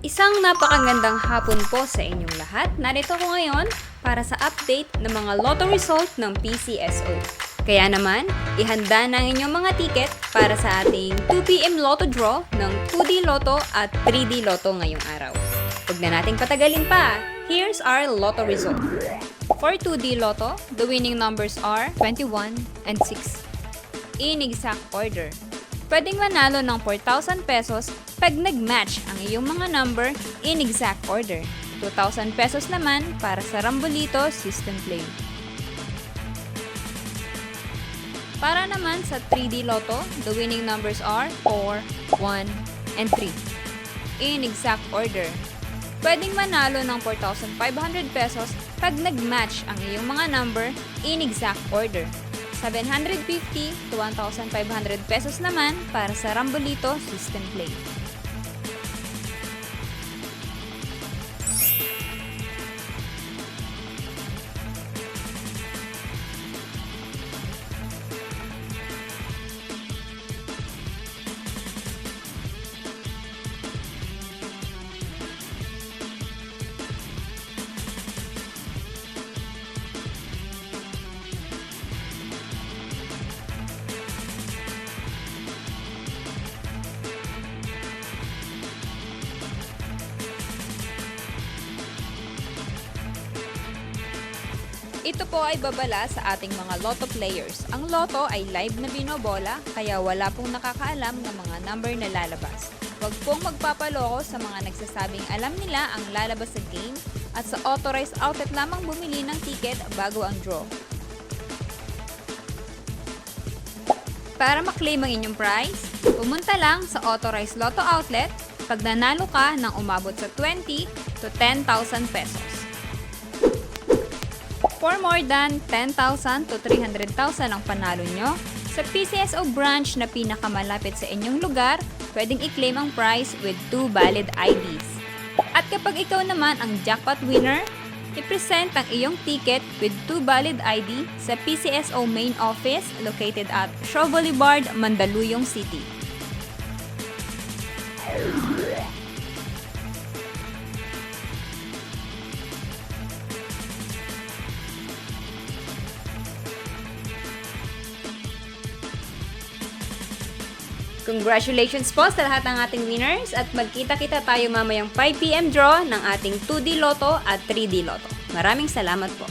Isang napakagandang hapon po sa inyong lahat. Narito ko ngayon para sa update ng mga lotto result ng PCSO. Kaya naman, ihanda na ang inyong mga ticket para sa ating 2pm lotto draw ng 2D Lotto at 3D Lotto ngayong araw. Huwag na nating patagalin pa. Here's our lotto result. For 2D Lotto, the winning numbers are 21 and 6. In exact order. Pwedeng manalo ng 4,000 pesos pag nag-match ang iyong mga number in exact order. 2,000 pesos naman para sa Rambolito System Play. Para naman sa 3D Lotto, the winning numbers are 4, 1, and 3. In exact order. Pwedeng manalo ng 4,500 pesos pag nag-match ang iyong mga number in exact order. 750 to 1,500 pesos naman para sa Rambolito System Play. Ito po ay babala sa ating mga lotto players. Ang lotto ay live na binobola, kaya wala pong nakakaalam ng mga number na lalabas. Huwag pong magpapaloko sa mga nagsasabing alam nila ang lalabas sa game at sa authorized outlet lamang bumili ng ticket bago ang draw. Para maklaim ang inyong prize, pumunta lang sa authorized lotto outlet pag nanalo ka ng umabot sa 20 to 10,000 pesos. For more than 10,000 to 300,000 ang panalo nyo, sa PCSO branch na pinakamalapit sa inyong lugar, pwedeng i-claim ang prize with 2 valid IDs. At kapag ikaw naman ang jackpot winner, i-present ang iyong ticket with 2 valid ID sa PCSO main office located at Shaw Boulevard, Mandaluyong City. Congratulations po sa lahat ng ating winners at magkita-kita tayo mamayang 5pm draw ng ating 2D Lotto at 3D Lotto. Maraming salamat po.